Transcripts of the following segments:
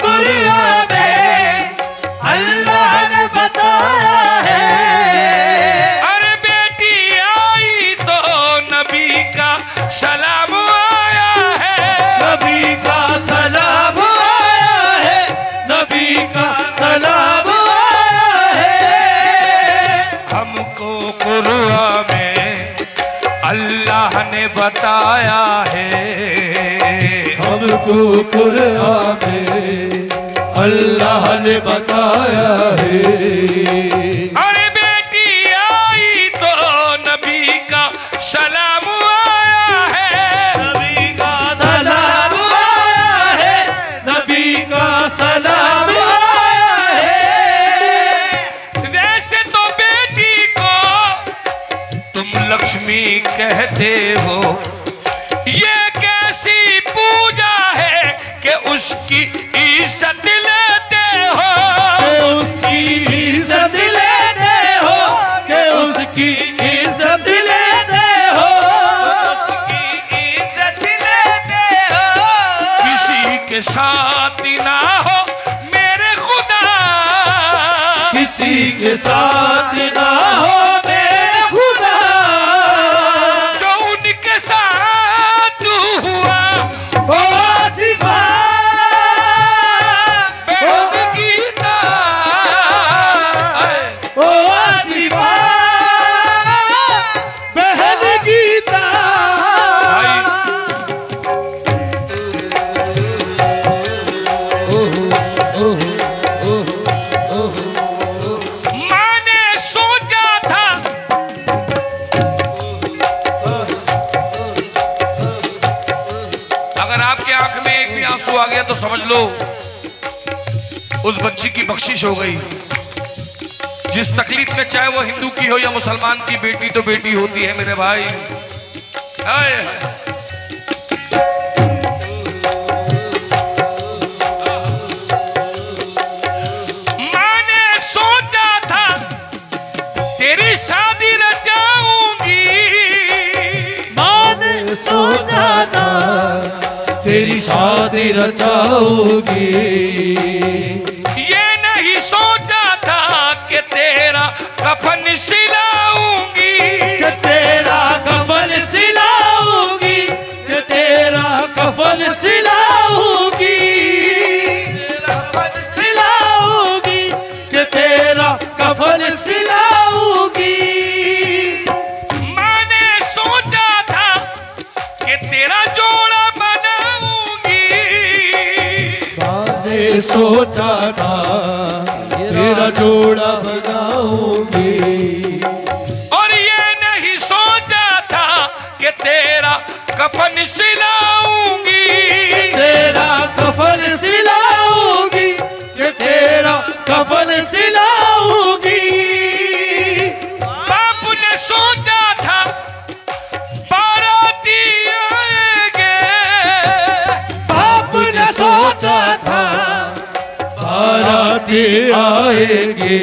कुरान में अल्लाह ने बताया है। अरे बेटी आई तो नबी का सलाम आया है, नबी का सलाम आया है, नबी का सलाम आया है। हमको कुरान में अल्लाह ने बताया है, हमको कुरान में अल्लाह ने बताया है। अरे बेटी आई तो नबी का सलाम आया है, नबी का सलाम आया है, नबी का सलाम आया है। वैसे तो बेटी को तुम लक्ष्मी कहते हो, ये कैसी पूजा है कि उसकी इज्जत लेते हो, कि उसकी इज्जत लेते हो, कि उसकी इज्जत लेते हो, उसकी इज्जत लेते हो। किसी के साथ ना हो मेरे खुदा, किसी के साथ ना हो मेरे खुदा, जो उनके साथ हुआ ओ आसिफा, बेहद गीता, ओ आसिफा, बहन गीता। मैंने सोचा था अगर आपके आंख में एक भी आंसू आ गया तो समझ लो उस बच्ची की बख्शिश हो गई। जिस तकलीफ में, चाहे वो हिंदू की हो या मुसलमान की, बेटी तो बेटी होती है मेरे भाई। हाय हाय। मैंने सोचा था तेरी शादी रचाऊंगी, मैंने सोचा था तेरी शादी रचाऊंगी, ये नहीं सोचा था कि तेरा कफन सिलाऊंगी, कि तेरा कफन सिलाऊंगी, कि तेरा कफन सिलाऊंगी, सिलाऊंगी, कि तेरा कफन सिलाऊंगी। मैंने सोचा था कि तेरा जोड़ा बनाऊंगी, मैंने सोचा था तेरा जोड़ा बनाऊंगी, और ये नहीं सोचा था कि तेरा कफन सिलाऊंगी, तेरा कफन सिलाऊंगी, कि तेरा कफन सिलाऊंगी। बाप ने सोचा था बाराती आएंगे, बाप ने सोचा था बाराती आएंगे,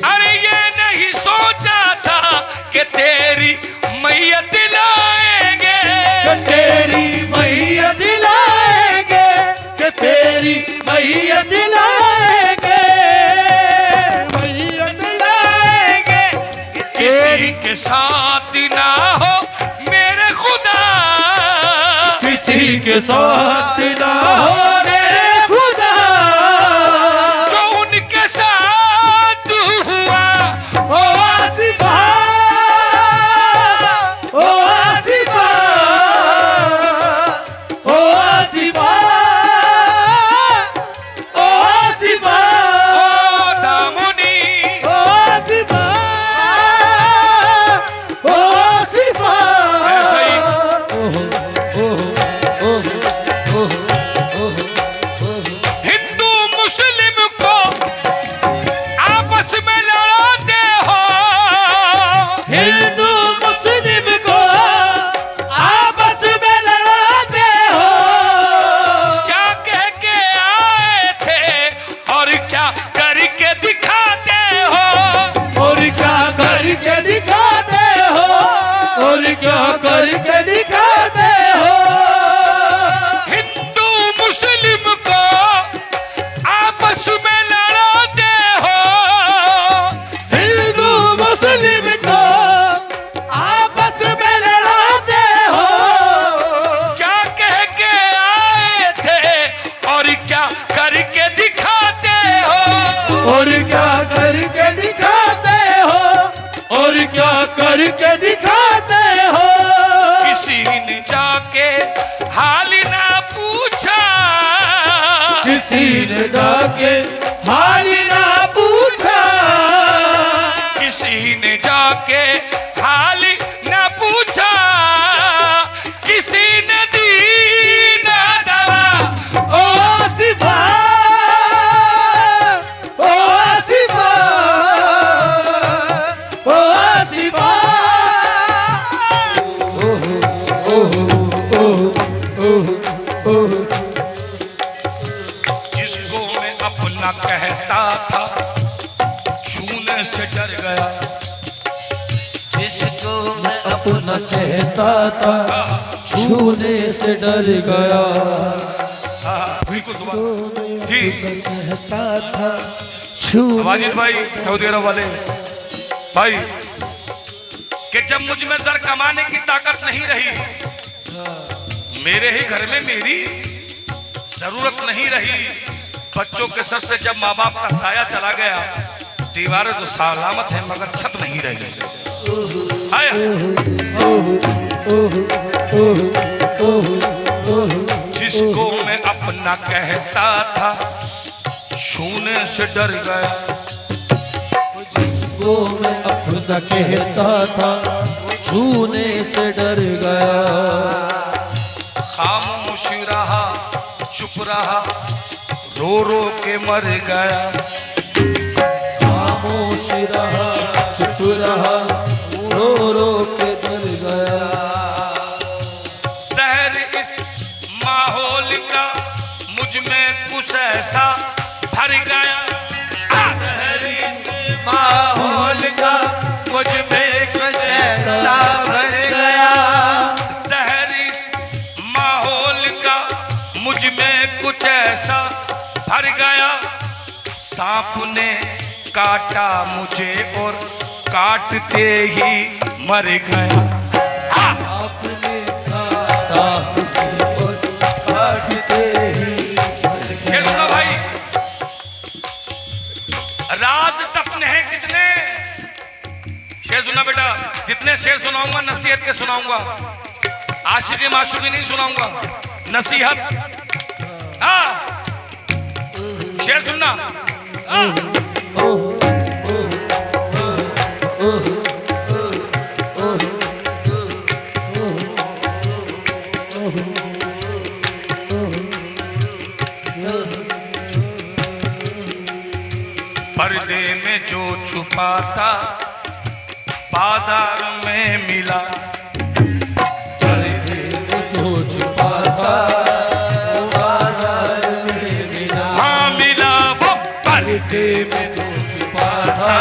अरे ये नहीं सोचा था कि तेरी मैयत लाएंगे, कि तेरी मैया दिलाएंगे, कि तेरी मैया दिलाएंगे, मैया दिलाएंगे। किसी के साथ ना हो मेरे खुदा, किसी के साथ ना हो मेरे खुदा, जो उनके साथ हुआ ओ आसिफा, ओ आसिफा, ओ आसिफा, ओ आसिफा, ओ दामुनी, ओ आसिफा, ओ आसिफा। ऐसा ही हिंदू मुस्लिम को आपस में लड़ाते हो, हिंदू मुस्लिम को आपस में लड़ाते हो, क्या कह के आए थे और क्या करके दिखाते हो, और क्या करके दिखाते हो, और क्या करके दिखाते हो। हिंदू मुस्लिम को जाके हाल ना पूछा, किसी ने जाके हाल ना पूछा, किसी ने जाके हाल ना पूछा, किसी ने दी ना दवा। ओ सिफा, ओ सिफा, ओ सिफा। जिसको मैं अपना कहता था छूने से डर गया, जिसको मैं अपना कहता था छूने से डर गया। बिल्कुल जी। कहता था वाजिद भाई सऊदी अरब वाले भाई कि जब मुझ में जर कमाने की ताकत नहीं रही, मेरे ही घर में मेरी जरूरत नहीं रही, बच्चों के सर से जब माँ बाप का साया चला गया, दीवारें तो सलामत है मगर छत नहीं रह गई। जिसको मैं अपना कहता था छूने से डर गया, जिसको मैं अपना कहता था छूने से डर गया। खामोश रहा चुप रहा रो रो के मर गया, खामोश रहा चुप रहा रो रो के डर गया। शहर इस माहौल का मुझ में कुछ ऐसा भर गया, शहर इस माहौल का मुझ में कुछ ऐसा भर गया। शहर इस माहौल का मुझ में कुछ ऐसा भर गया। सांप ने काटा मुझे और काटते ही मर गया। आपने काटा मुझे और काटते ही मर ये गया। सुनो भाई, राज दफन है कितने शेर सुना बेटा, जितने शेर सुनाऊंगा नसीहत के सुनाऊंगा, आशिकी माशुकी नहीं सुनाऊंगा, नसीहत। हाँ शेर सुनना। हाँ। पर्दे में जो छुपा था बाजार में मिला, पर्दे में जो छुपा था बाजार में मिला। हाँ मिला वो पर्दे में जो छुपा था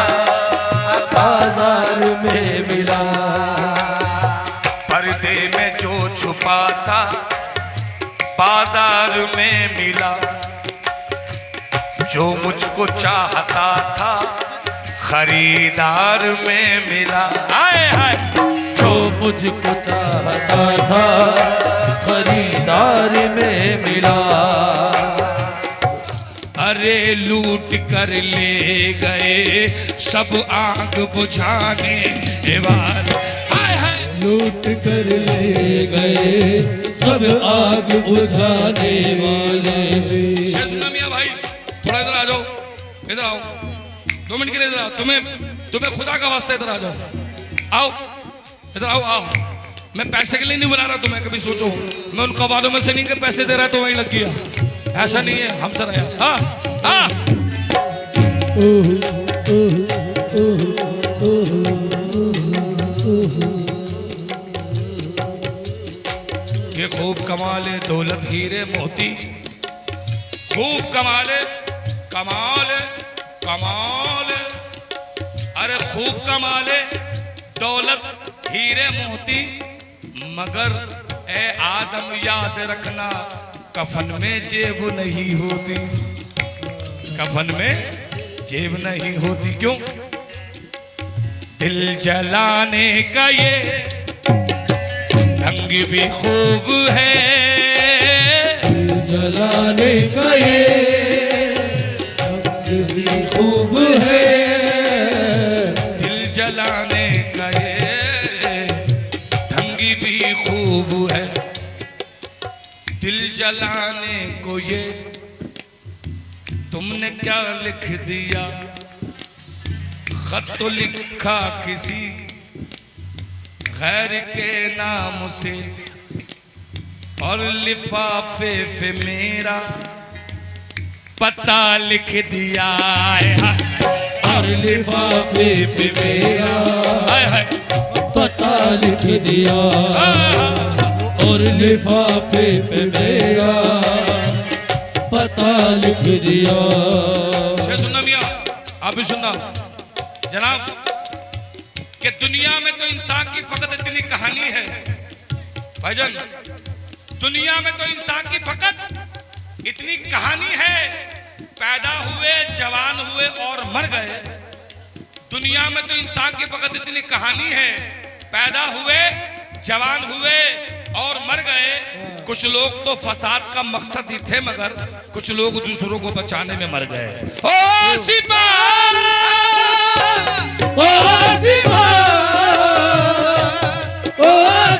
बाजार में मिला। पर्दे में जो छुपा था बाजार में मिला, जो मुझको चाहता था खरीदार में मिला। आए हाय जो मुझको चाहता था खरीदार में मिला। अरे लूट कर ले गए सब आग बुझाने वाले, हाय हाय लूट कर ले गए सब आग बुझाने वाले। शेर सुनना मियां भाई, थोड़ा इधर आ जाओ, इधर आओ 2 मिनट के लिए, इधर आओ। तुम्हें खुदा का वास्ता इधर आ जाओ, आओ इधर आओ आओ। मैं पैसे के लिए नहीं बुला रहा तुम्हें, कभी सोचो मैं उन कवालों में से नहीं कि पैसे दे रहा है तो वहीं लग गया, ऐसा नहीं है हमसे रहा। हाँ हाँ ये खूब कमाले दौलत हीरे मोती, खूब कमाले कमाले कमाले, अरे खूब कमाले दौलत हीरे मोती, मगर ए आदम याद रखना कफन में जेब नहीं होती, कफन में जेब नहीं होती। क्यों? दिल जलाने का ये ढंग भी खूब है, दिल जलाने का ये ढंग भी खूब है। दिल जलाने का ये ढंग भी खूब है। दिल जलाने को ये तुमने क्या लिख दिया, खत तो लिखा किसी गैर के नाम से, और लिफाफे पे मेरा पता लिख दिया है, और लिफाफे पे मेरा हाय हाय पता लिख दिया, और लिफाफे पे मेरा पता लिख दिया। सुनना मियां, आप भी सुनना जनाब, कि दुनिया में तो इंसान की फकत इतनी कहानी है भाईजान, दुनिया में तो इंसान की फकत इतनी कहानी है, पैदा हुए, जवान हुए और मर गए। दुनिया में तो इंसान की फकत इतनी कहानी है, पैदा हुए, जवान हुए और मर गए। कुछ लोग तो फसाद का मकसद ही थे, मगर कुछ लोग दूसरों को बचाने में मर गए। ओ सिपाही, ओ सिपाही, ओ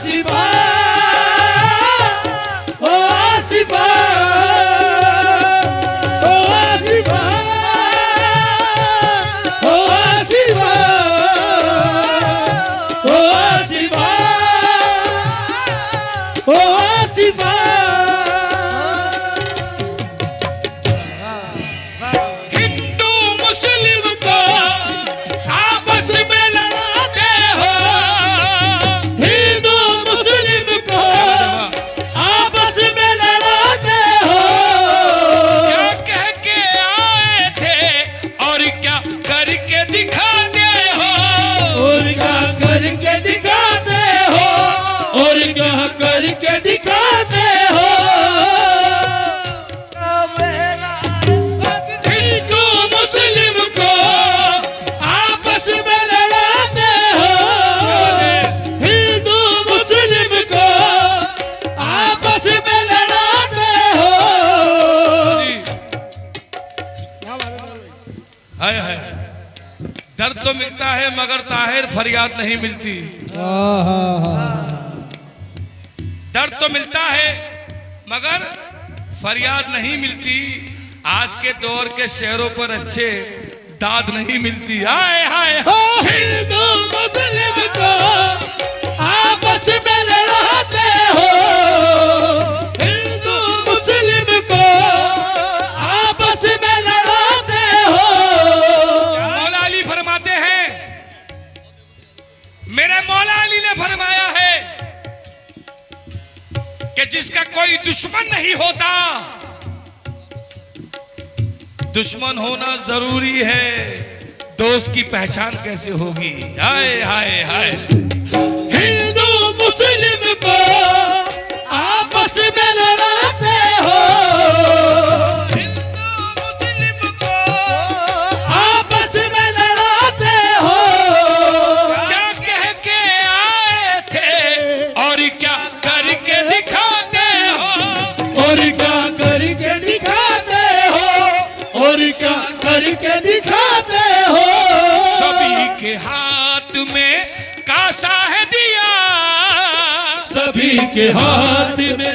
सिपाही, ओ सिपाही, ओ सिपाही, ओ सिपाही, ओ सिपाही, ओ सिपाही। हिंदू मुस्लिम को आपस में लड़ाते हो, हिंदू मुस्लिम को आपस में लड़ाते हो, क्या कह के आए थे और क्या करके दिखाते हो, और क्या करके दिखाते हो, और क्या करके दिखाते हो। हिंदू मुस्लिम को आपस में लड़ाते हो, हिंदू मुस्लिम को आपस में लड़ाते हो। हाय हाय, दर्द तो मिलता है मगर ताहिर फरियाद नहीं मिलती। दर्द तो मिलता है मगर फरियाद नहीं मिलती। आज के दौर के शेरों पर अच्छे दाद नहीं मिलती। हाय हाय हिंदू मुस्लिम को आपस में लड़ाते हो, हिंदू मुस्लिम को आपस में लड़ाते हो। मौला अली फरमाते हैं, मेरे मौला अली ने फरमाया है कि जिसका कोई दुश्मन नहीं होता, दुश्मन होना जरूरी है, दोस्त की पहचान कैसे होगी। हाय हाय हाय, हिंदू मुस्लिम को आपस में लड़ाते हो, हिंदू मुस्लिम को आपस में लड़ाते हो। क्या कह के आए थे और क्या करके दिखाते हो, और क्या करके दिखाते हो, और क्या करके दिखाते हो। सभी के हाथ में कासा है दिया, सभी के हाथ में